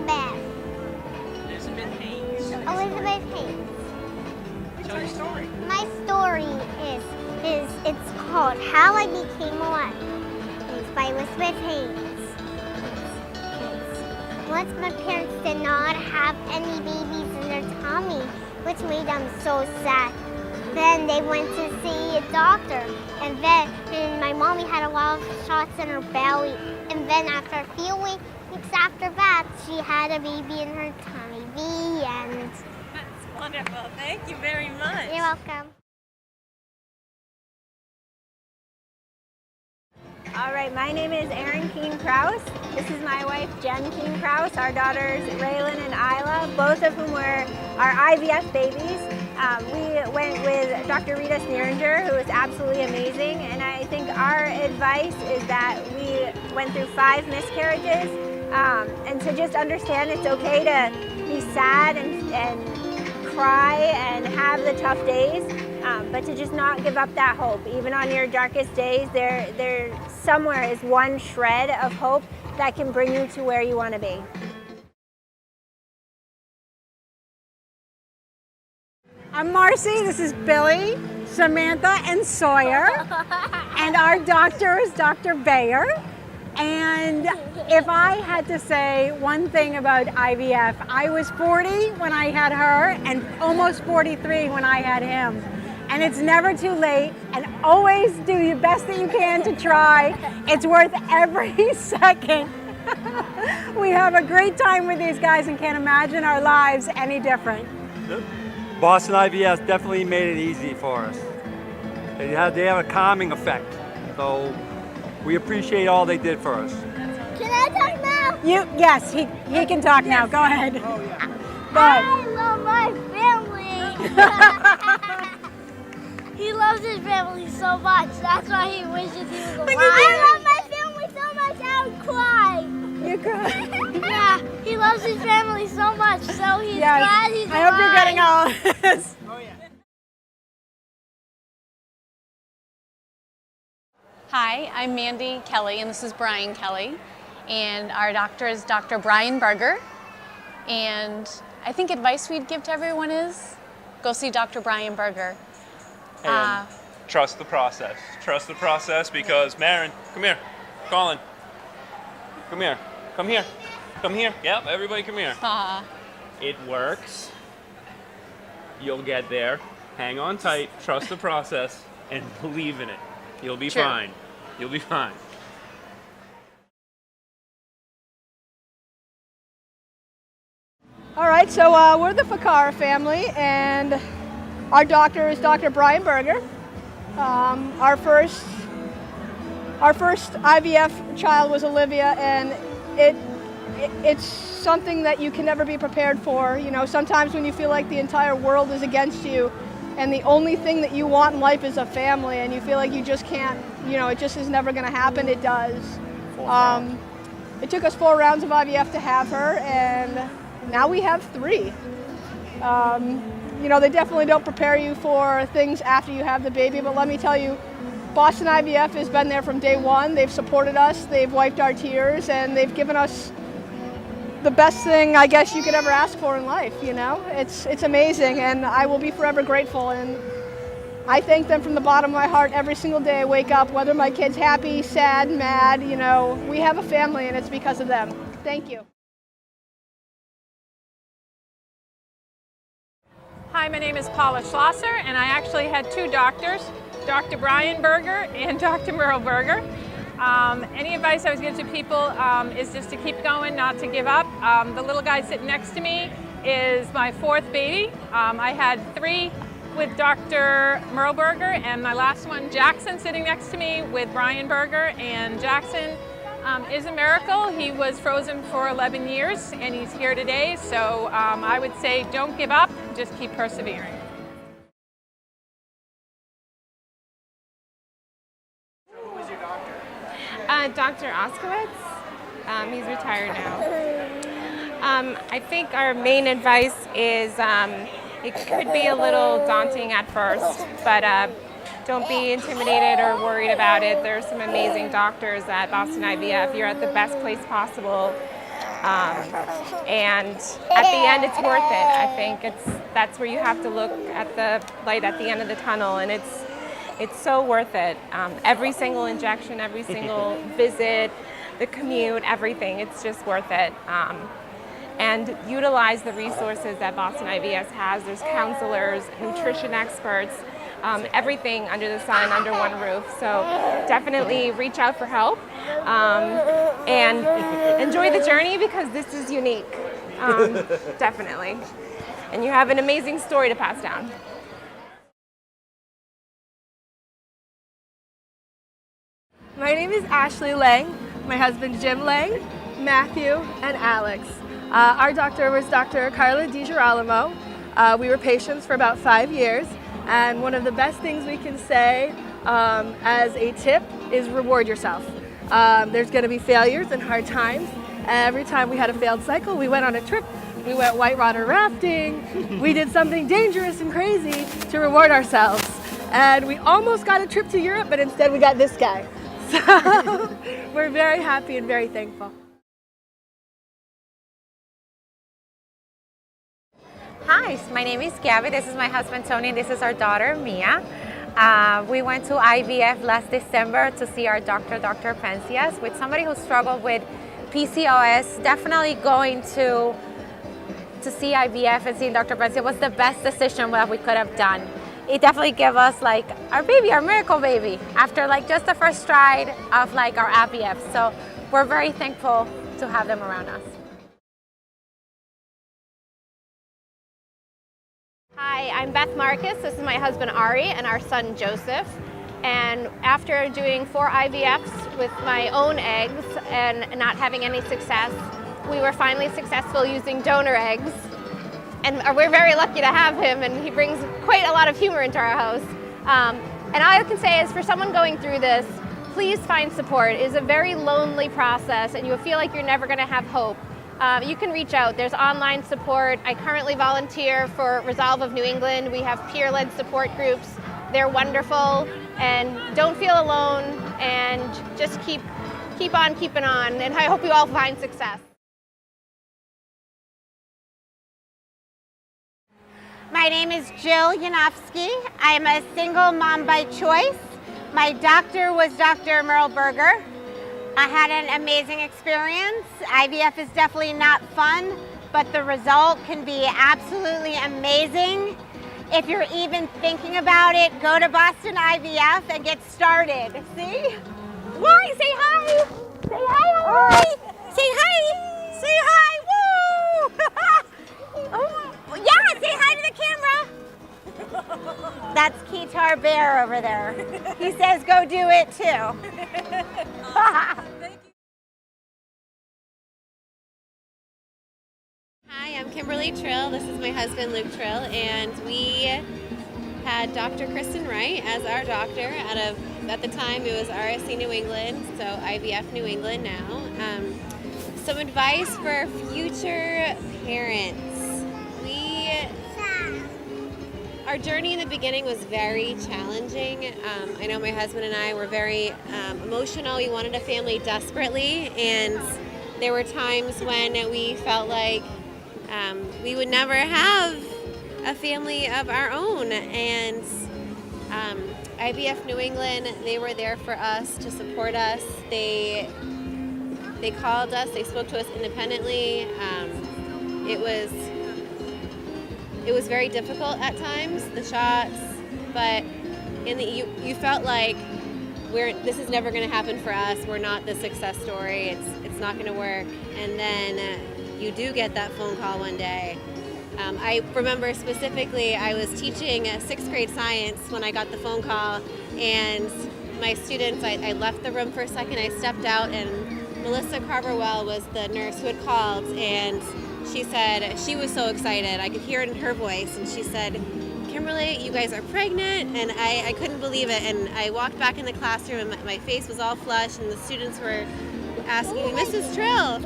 Elizabeth. Elizabeth Haynes. Elizabeth Haynes. What's your story? My story is it's called How I Became a Wife. It's by Elizabeth Haynes. Once my parents did not have any babies in their tummy, which made them so sad. Then they went to see a doctor, and my mommy had a lot of shots in her belly. And then after a few weeks after that, she had a baby in her tummy. The end. That's wonderful. Thank you very much. You're welcome. All right, my name is Erin Keene-Krause. This is my wife, Jen Keene-Krause, our daughters, Raylan and Isla, both of whom were our IVF babies. We went with Dr. Rita Sneeringer, who was absolutely amazing, and I think our advice is that we went through 5 miscarriages, and to just understand it's okay to be sad and cry and have the tough days, but to just not give up that hope. Even on your darkest days, there somewhere is one shred of hope that can bring you to where you want to be. I'm Marcy, this is Billy, Samantha, and Sawyer, and our doctor is Dr. Bayer. And if I had to say one thing about IVF, I was 40 when I had her and almost 43 when I had him. And it's never too late, and always do your best that you can to try. It's worth every second. We have a great time with these guys and can't imagine our lives any different. Boston IVF definitely made it easy for us. They have a calming effect, so we appreciate all they did for us. Can I talk now? Yes, he can talk now. Go ahead. Oh, yeah. Go ahead. I love my family. He loves his family so much. That's why he wishes he was alive. I love my family so much I would cry. You cry. Yeah, he loves his family so much, so he's Yes. glad he's alive. I hope you're getting all this. Oh, yeah. Hi, I'm Mandy Kelly, and this is Brian Kelly. And our doctor is Dr. Brian Berger. And I think advice we'd give to everyone is go see Dr. Brian Berger. And trust the process. Trust the process because, Marin, come here. Colin, come here. Come here. Come here. Yep, everybody come here. It works. You'll get there. Hang on tight, trust the process, and believe in it. You'll be fine. You'll be fine. All right, so we're the Ficara family, and our doctor is Dr. Brian Berger. Our first IVF child was Olivia, and it's something that you can never be prepared for. You know, sometimes when you feel like the entire world is against you, and the only thing that you want in life is a family, and you feel like you just can't, you know, it just is never going to happen, it does. It took us 4 rounds of IVF to have her, and now we have 3. You know, they definitely don't prepare you for things after you have the baby, but let me tell you, Boston IVF has been there from day one. They've supported us, they've wiped our tears, and they've given us the best thing I guess you could ever ask for in life, you know? It's amazing, and I will be forever grateful, and I thank them from the bottom of my heart every single day I wake up, whether my kid's happy, sad, mad, you know, we have a family, and it's because of them. Thank you. Hi, my name is Paula Schlosser, and I actually had 2 doctors, Dr. Brian Berger and Dr. Merle Berger. Any advice I would give to people is just to keep going, not to give up. The little guy sitting next to me is my 4th baby. I had 3 with Dr. Merle Berger, and my last one, Jackson, sitting next to me with Brian Berger. And Jackson is a miracle. He was frozen for 11 years, and he's here today. So I would say don't give up, just keep persevering. Dr. Oskowitz. He's retired now. I think our main advice is it could be a little daunting at first, but don't be intimidated or worried about it. There's some amazing doctors at Boston IVF. You're at the best place possible. And at the end, it's worth it. I think that's where you have to look at the light at the end of the tunnel, and it's so worth it. Every single injection, every single visit, the commute, everything, it's just worth it. And utilize the resources that Boston IVF has. There's counselors, nutrition experts, everything under the sun, under one roof. So definitely reach out for help and enjoy the journey, because this is unique, definitely. And you have an amazing story to pass down. My name is Ashley Lang, my husband Jim Lang, Matthew, and Alex. Our doctor was Dr. Carla DiGirolamo. We were patients for about 5 years, and one of the best things we can say as a tip is reward yourself. There's going to be failures and hard times. Every time we had a failed cycle, we went on a trip. We went white water rafting. We did something dangerous and crazy to reward ourselves. And we almost got a trip to Europe, but instead we got this guy. So we're very happy and very thankful. Hi, my name is Gabby. This is my husband Tony, and this is our daughter Mia. We went to IVF last December to see our doctor, Dr. Penzias, with somebody who struggled with PCOS. Definitely going to see IVF and seeing Dr. Penzias was the best decision that we could have done. It definitely gave us like our baby, our miracle baby, after like just the first stride of like our IVF. So we're very thankful to have them around us. Hi, I'm Beth Marcus. This is my husband Ari and our son Joseph. And after doing 4 IVFs with my own eggs and not having any success, we were finally successful using donor eggs. And we're very lucky to have him, and he brings quite a lot of humor into our house. And all I can say is, for someone going through this, please find support. It is a very lonely process, and you feel like you're never going to have hope. You can reach out. There's online support. I currently volunteer for Resolve of New England. We have peer-led support groups. They're wonderful, and don't feel alone, and just keep on keeping on, and I hope you all find success. My name is Jill Yanofsky. I'm a single mom by choice. My doctor was Dr. Merle Berger. I had an amazing experience. IVF is definitely not fun, but the result can be absolutely amazing. If you're even thinking about it, go to Boston IVF and get started. See? Why? Say hi! Say hi! Hi! Say hi! Say hi! Woo! Oh, yeah, say hi to the camera. That's Keytar Bear over there. He says go do it too. Hi, I'm Kimberly Trill. This is my husband Luke Trill, and we had Dr. Kristen Wright as our doctor at the time it was RSC New England, so IVF New England now. Some advice for future parents. Our journey in the beginning was very challenging. I know my husband and I were very emotional. We wanted a family desperately, and there were times when we felt like we would never have a family of our own. And IVF New England, they were there for us to support us. They called us, they spoke to us independently. It was very difficult at times, the shots, but you felt like this is never going to happen for us. We're not the success story. It's not going to work. And then you do get that phone call one day. I remember specifically, I was teaching 6th grade science when I got the phone call, and my students, I left the room for a second, I stepped out, and Melissa Carverwell was the nurse who had called, and she said she was so excited. I could hear it in her voice, and she said, Kimberly, you guys are pregnant, and I couldn't believe it. And I walked back in the classroom, and my face was all flushed, and the students were asking me, Mrs. Trill,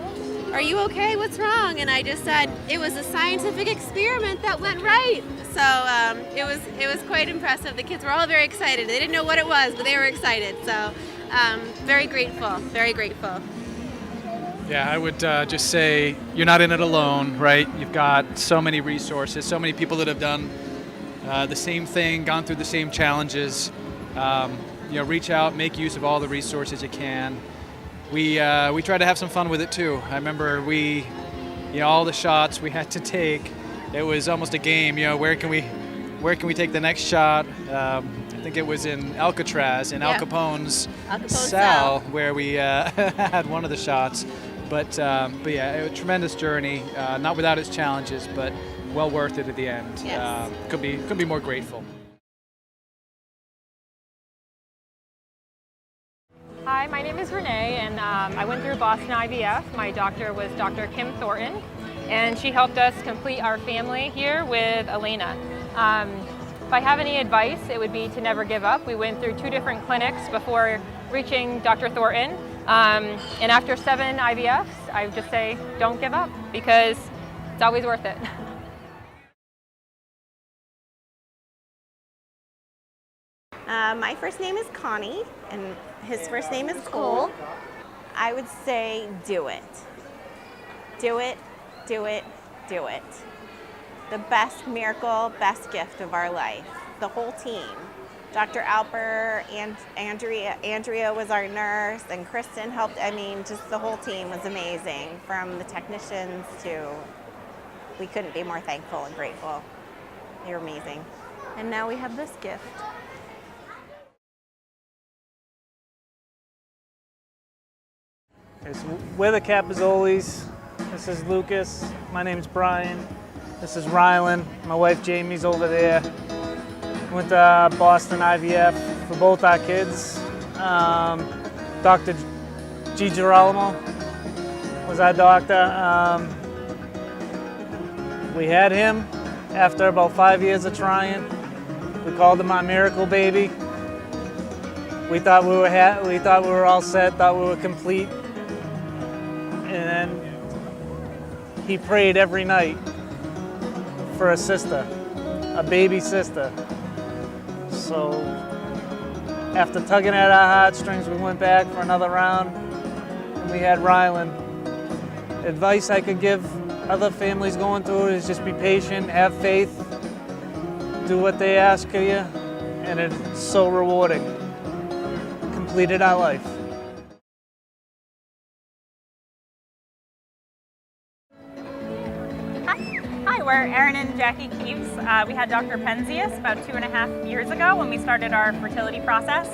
are you okay? What's wrong? And I just said, it was a scientific experiment that went right. So it was quite impressive. The kids were all very excited. They didn't know what it was, but they were excited. So very grateful, very grateful. Yeah, I would just say you're not in it alone, right? You've got so many resources, so many people that have done the same thing, gone through the same challenges. Reach out, make use of all the resources you can. We try to have some fun with it too. I remember all the shots we had to take. It was almost a game. Where can we take the next shot? I think it was in Alcatraz, in Al Capone's cell, where we had one of the shots. But yeah, it was a tremendous journey, not without its challenges, but well worth it at the end. Yes. Could be more grateful. Hi, my name is Renee, and I went through Boston IVF. My doctor was Dr. Kim Thornton, and she helped us complete our family here with Elena. If I have any advice, it would be to never give up. We went through 2 different clinics before reaching Dr. Thornton, and after 7 IVFs, I would just say don't give up, because it's always worth it. My first name is Connie, and his first name is Cole. I would say do it. Do it, do it, do it. The best miracle, best gift of our life. The whole team. Dr. Alper, and Andrea was our nurse, and Kristen helped. Just the whole team was amazing, from the technicians to, we couldn't be more thankful and grateful. They were amazing. And now we have this gift. Okay, so we're the Capizzolis. This is Lucas. My name's Brian. This is Rylan. My wife Jamie's over there. Went to Boston IVF for both our kids. Dr. G. Girolamo was our doctor. We had him after about 5 years of trying. We called him our miracle baby. We thought we were all set, thought we were complete. And then he prayed every night for a sister, a baby sister. So after tugging at our heartstrings, we went back for another round, and we had Rylan. Advice I could give other families going through it is just be patient, have faith, do what they ask of you, and it's so rewarding. Completed our life. Hi, we're Erin and Jackie Keeves. We had Dr. Penzias about 2.5 years ago when we started our fertility process.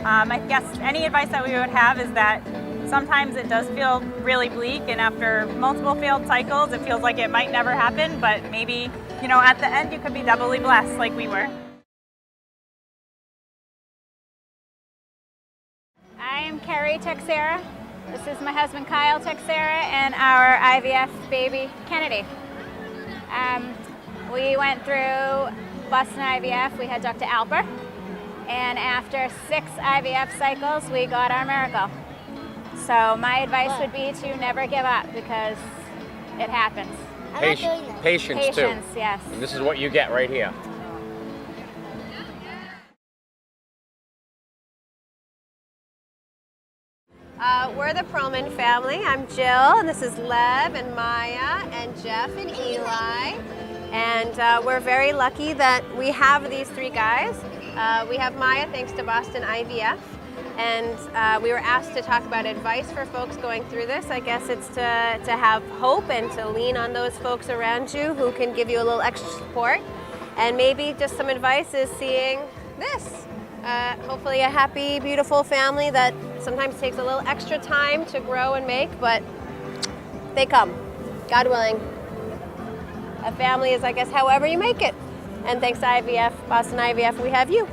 I guess any advice that we would have is that sometimes it does feel really bleak, and after multiple failed cycles, it feels like it might never happen, but maybe, at the end you could be doubly blessed like we were. I am Carrie Texera. This is my husband Kyle Texera and our IVF baby Kennedy. We went through Boston IVF. We had Dr. Alper, and after 6 IVF cycles, we got our miracle. So my advice would be to never give up, because it happens. Patience too. Yes. And this is what you get right here. We're the Perlman family. I'm Jill, and this is Lev and Maya and Jeff and Eli. And we're very lucky that we have these 3 guys. We have Maya thanks to Boston IVF. And we were asked to talk about advice for folks going through this. I guess it's to have hope and to lean on those folks around you who can give you a little extra support. And maybe just some advice is seeing this. Hopefully a happy, beautiful family that sometimes takes a little extra time to grow and make, but they come, God willing. A family is, I guess, however you make it. And thanks to IVF, Boston IVF, we have you.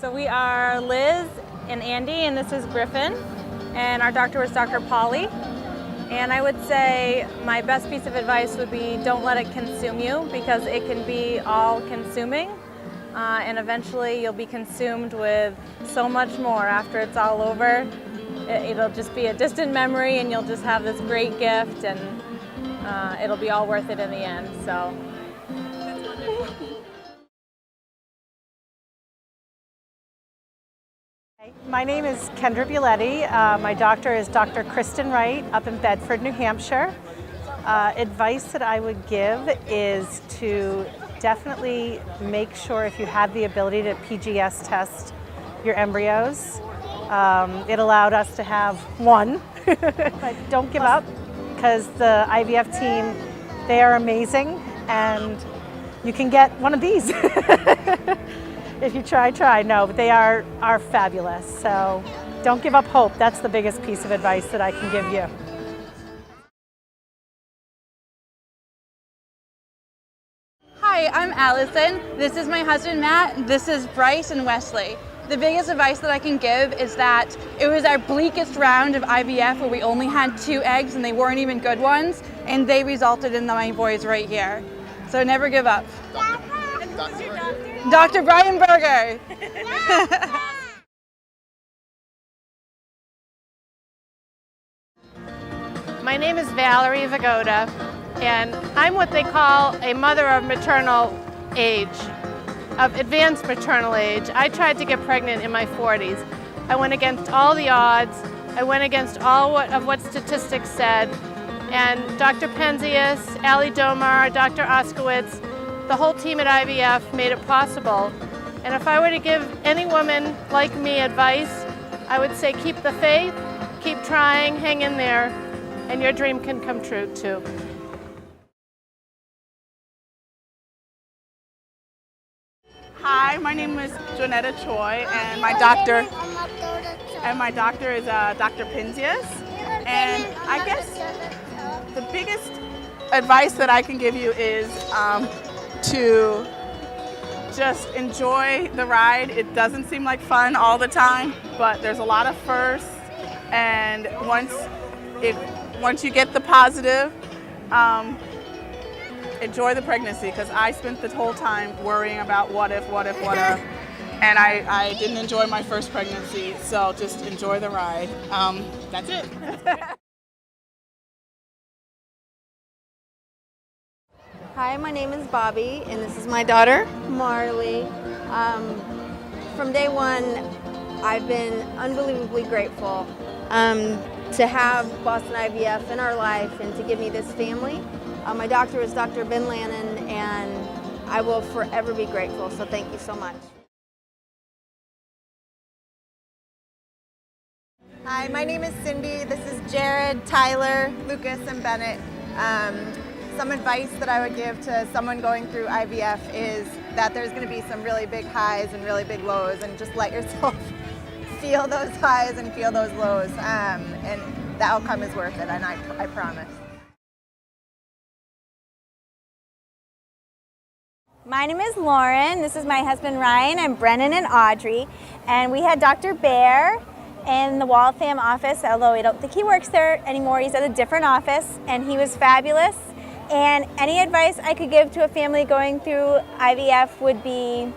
So we are Liz and Andy, and this is Griffin, and our doctor was Dr. Polly. And I would say my best piece of advice would be don't let it consume you, because it can be all-consuming, and eventually you'll be consumed with so much more after it's all over. It'll just be a distant memory, and you'll just have this great gift, and it'll be all worth it in the end. So. My name is Kendra Buletti. My doctor is Dr. Kristen Wright up in Bedford, New Hampshire. Advice that I would give is to definitely make sure if you have the ability to PGS test your embryos. It allowed us to have one, but don't give up because the IVF team, they are amazing and you can get one of these. If you try. No, but they are fabulous. So don't give up hope. That's the biggest piece of advice that I can give you. Hi, I'm Allison. This is my husband Matt. This is Bryce and Wesley. The biggest advice that I can give is that it was our bleakest round of IVF where we only had 2 eggs and they weren't even good ones, and they resulted in my boys right here. So never give up. Dr. Brian Berger. My name is Valerie Vagoda, and I'm what they call a mother of maternal age, of advanced maternal age. I tried to get pregnant in my 40s. I went against all the odds. I went against all of what statistics said. And Dr. Penzias, Ali Domar, Dr. Oskowitz, the whole team at IVF made it possible. And if I were to give any woman like me advice, I would say keep the faith, keep trying, hang in there, and your dream can come true too. Hi, my name is Jonetta Choi, and my doctor is Dr. Penzias. And I guess the biggest advice that I can give you is to just enjoy the ride. It doesn't seem like fun all the time, but there's a lot of firsts. And once you get the positive, enjoy the pregnancy, because I spent the whole time worrying about what if, and I didn't enjoy my first pregnancy, so just enjoy the ride. That's it. Hi, my name is Bobby, and this is my daughter, Marley. From day one, I've been unbelievably grateful to have Boston IVF in our life and to give me this family. My doctor is Dr. Ben Lannon, and I will forever be grateful, so thank you so much. Hi, my name is Cindy. This is Jared, Tyler, Lucas, and Bennett. Some advice that I would give to someone going through IVF is that there's going to be some really big highs and really big lows, and just let yourself feel those highs and feel those lows, and the outcome is worth it, and I promise. My name is Lauren. This is my husband Ryan and Brennan and Audrey. And we had Dr. Bear in the Waltham office, although I don't think he works there anymore. He's at a different office, and he was fabulous. And any advice I could give to a family going through IVF would be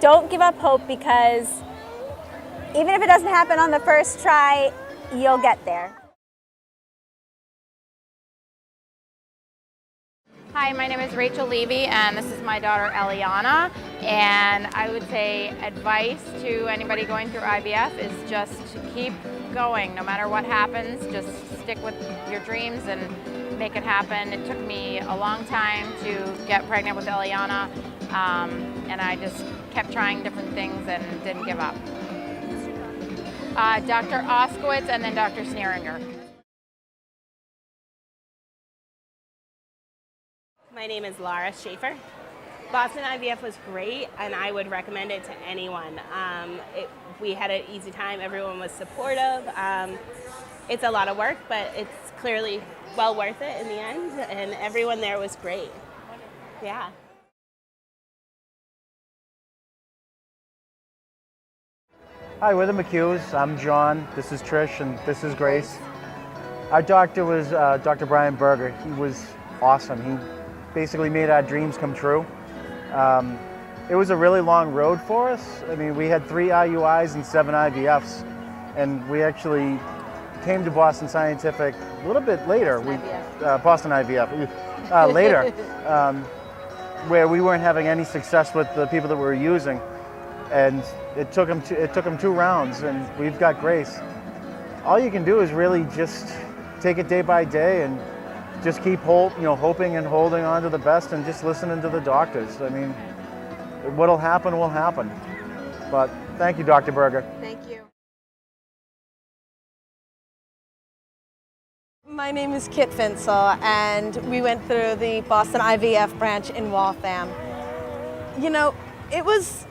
don't give up hope, because even if it doesn't happen on the first try, you'll get there. Hi, my name is Rachel Levy, and this is my daughter Eliana. And I would say advice to anybody going through IVF is just to keep going. No matter what happens, just stick with your dreams and make it happen. It took me a long time to get pregnant with Eliana, and I just kept trying different things and didn't give up. Dr. Oskowitz and then Dr. Sneeringer. My name is Laura Schaefer. Boston IVF was great, and I would recommend it to anyone. We had an easy time. Everyone was supportive. It's a lot of work, but it's clearly well worth it in the end, and everyone there was great. Yeah. Hi, we're the McHughes. I'm John. This is Trish, and this is Grace. Our doctor was Dr. Brian Berger. He was awesome. He basically made our dreams come true. It was a really long road for us. I mean, we had 3 IUIs and 7 IVFs, and we actually came to Boston Scientific a little bit later. Boston IVF later, where we weren't having any success with the people that we were using. and it took him 2 rounds, and we've got Grace. All you can do is really just take it day by day and just keep hoping and holding on to the best and just listening to the doctors. I mean, what'll happen will happen. But thank you, Dr. Berger. Thank you. My name is Kit Finsel, and we went through the Boston IVF branch in Waltham. You know, it was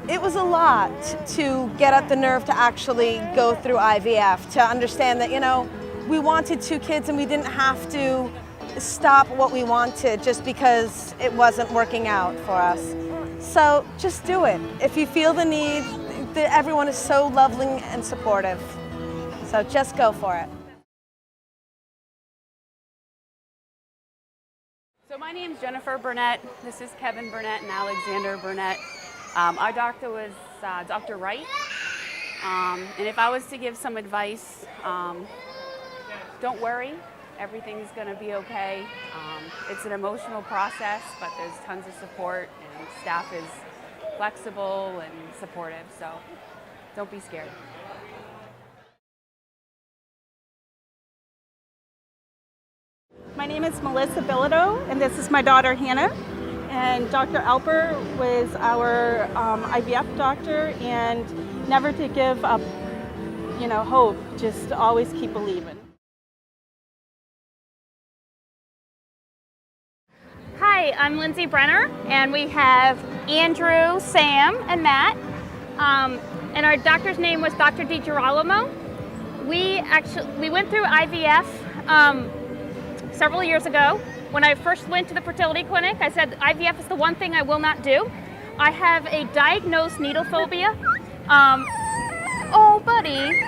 a lot to get up the nerve to actually go through IVF, to understand that, you know, we wanted 2 kids and we didn't have to stop what we wanted just because it wasn't working out for us. So just do it. If you feel the need, everyone is so lovely and supportive. So just go for it. So my name is Jennifer Burnett. This is Kevin Burnett and Alexander Burnett. Our doctor was Dr. Wright. And if I was to give some advice, don't worry, everything's gonna be okay. It's an emotional process, but there's tons of support, and staff is flexible and supportive, so don't be scared. My name is Melissa Bilodeau, and this is my daughter Hannah. And Dr. Alper was our IVF doctor, and never to give up, hope. Just always keep believing. Hi, I'm Lindsay Brenner, and we have Andrew, Sam, and Matt. And our doctor's name was Dr. DiGirolamo. We went through IVF several years ago. When I first went to the fertility clinic, I said IVF is the one thing I will not do. I have a diagnosed needle phobia. Oh, buddy.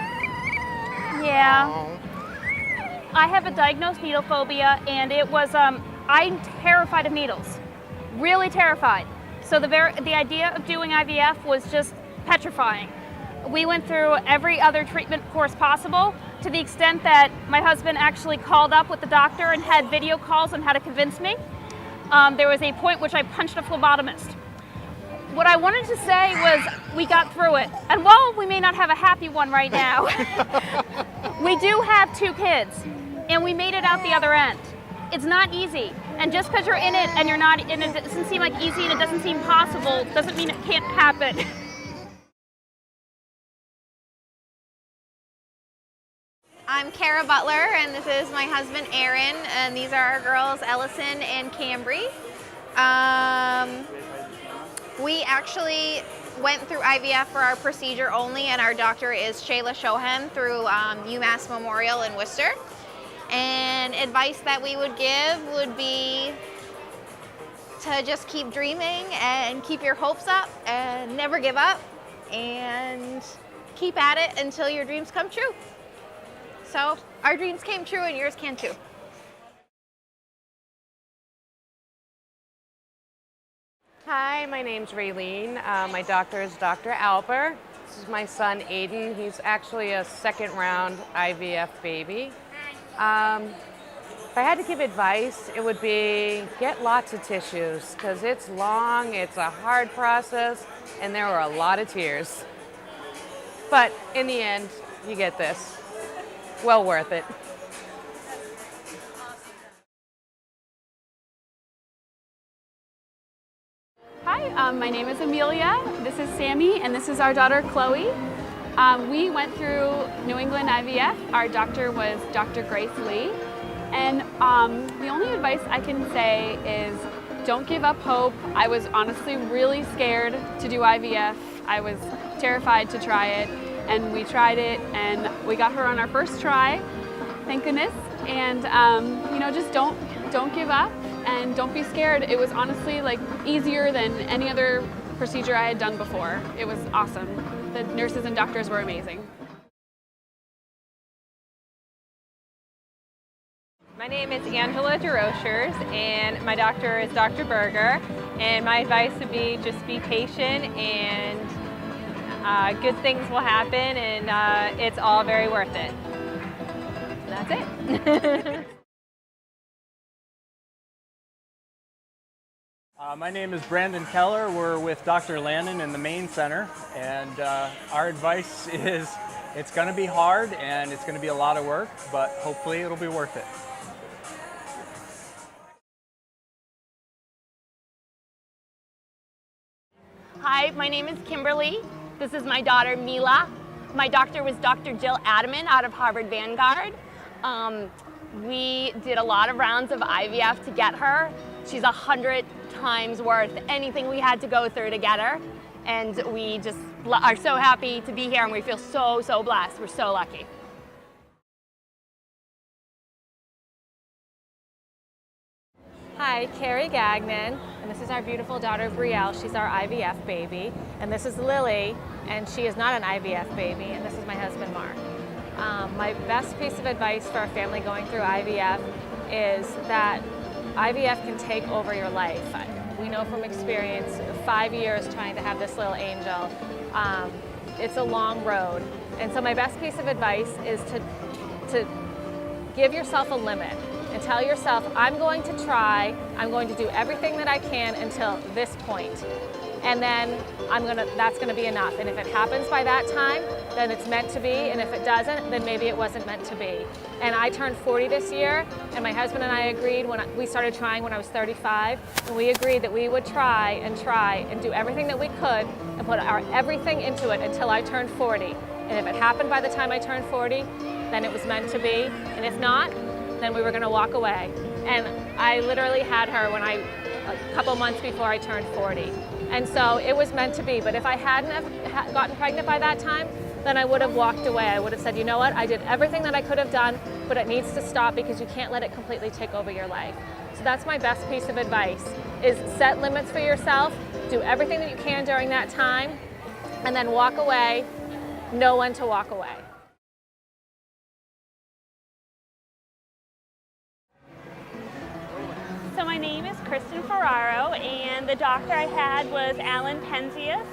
Yeah. I have a diagnosed needle phobia, and it was, I'm terrified of needles. Really terrified. So the idea of doing IVF was just petrifying. We went through every other treatment course possible, to the extent that my husband actually called up with the doctor and had video calls on how to convince me. There was a point which I punched a phlebotomist. What I wanted to say was we got through it. And while we may not have a happy one right now, we do have 2 kids, and we made it out the other end. It's not easy. And just because you're in it and you're not in it, it doesn't seem like easy and it doesn't seem possible, doesn't mean it can't happen. I'm Kara Butler, and this is my husband Aaron, and these are our girls Ellison and Cambry. We actually went through IVF for our procedure only, and our doctor is Shayla Shohan through UMass Memorial in Worcester. And advice that we would give would be to just keep dreaming and keep your hopes up and never give up and keep at it until your dreams come true. So our dreams came true and yours can too. Hi, my name's Raylene. My doctor is Dr. Alper. This is my son Aiden. He's actually a 2nd round IVF baby. If I had to give advice, it would be get lots of tissues, because it's long, it's a hard process, and there were a lot of tears. But in the end, you get this. Well worth it. Hi, my name is Amelia. This is Sammy, and this is our daughter Chloe. We went through New England IVF. Our doctor was Dr. Grace Lee. And the only advice I can say is don't give up hope. I was honestly really scared to do IVF. I was terrified to try it, and we tried it, and we got her on our first try, thank goodness. And just don't give up and don't be scared. It was honestly like easier than any other procedure I had done before. It was awesome. The nurses and doctors were amazing. My name is Angela DeRochers, and my doctor is Dr. Berger. And my advice would be just be patient, and good things will happen, and it's all very worth it. That's it. My name is Brandon Keller. We're with Dr. Landon in the Maine Center, and our advice is it's going to be hard and it's going to be a lot of work, but hopefully it'll be worth it. Hi, my name is Kimberly. This is my daughter Mila. My doctor was Dr. Jill Adaman out of Harvard Vanguard. We did a lot of rounds of IVF to get her. She's 100 times worth anything we had to go through to get her. And we just are so happy to be here, and we feel so blessed. We're so lucky. Hi, Carrie Gagnon, and this is our beautiful daughter Brielle. She's our IVF baby. And this is Lily, and she is not an IVF baby, and this is my husband Mark. My best piece of advice for a family going through IVF is that IVF can take over your life. We know from experience, 5 years trying to have this little angel, it's a long road. And so my best piece of advice is to give yourself a limit and tell yourself, I'm going to try, I'm going to do everything that I can until this point. And then that's gonna be enough. And if it happens by that time, then it's meant to be. And if it doesn't, then maybe it wasn't meant to be. And I turned 40 this year, and my husband and I agreed we started trying when I was 35, and we agreed that we would try and do everything that we could and put our everything into it until I turned 40. And if it happened by the time I turned 40, then it was meant to be. And if not, then we were gonna walk away. And I literally had her a couple months before I turned 40. And so it was meant to be, but if I hadn't have gotten pregnant by that time, then I would have walked away. I would have said, you know what, I did everything that I could have done, but it needs to stop because you can't let it completely take over your life. So that's my best piece of advice, is set limits for yourself, do everything that you can during that time, and then walk away, know when to walk away. So my name is Kristen Ferraro, and the doctor I had was Alan Penzias.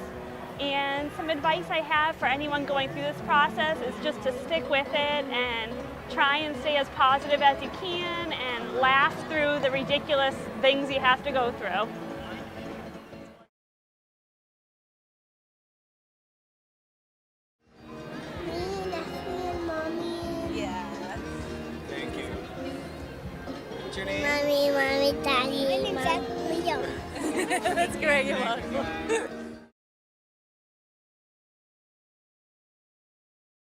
And some advice I have for anyone going through this process is just to stick with it and try and stay as positive as you can and laugh through the ridiculous things you have to go through. Thank you. What's your name? Mommy, Daddy. My name's Leo. That's great, you're welcome.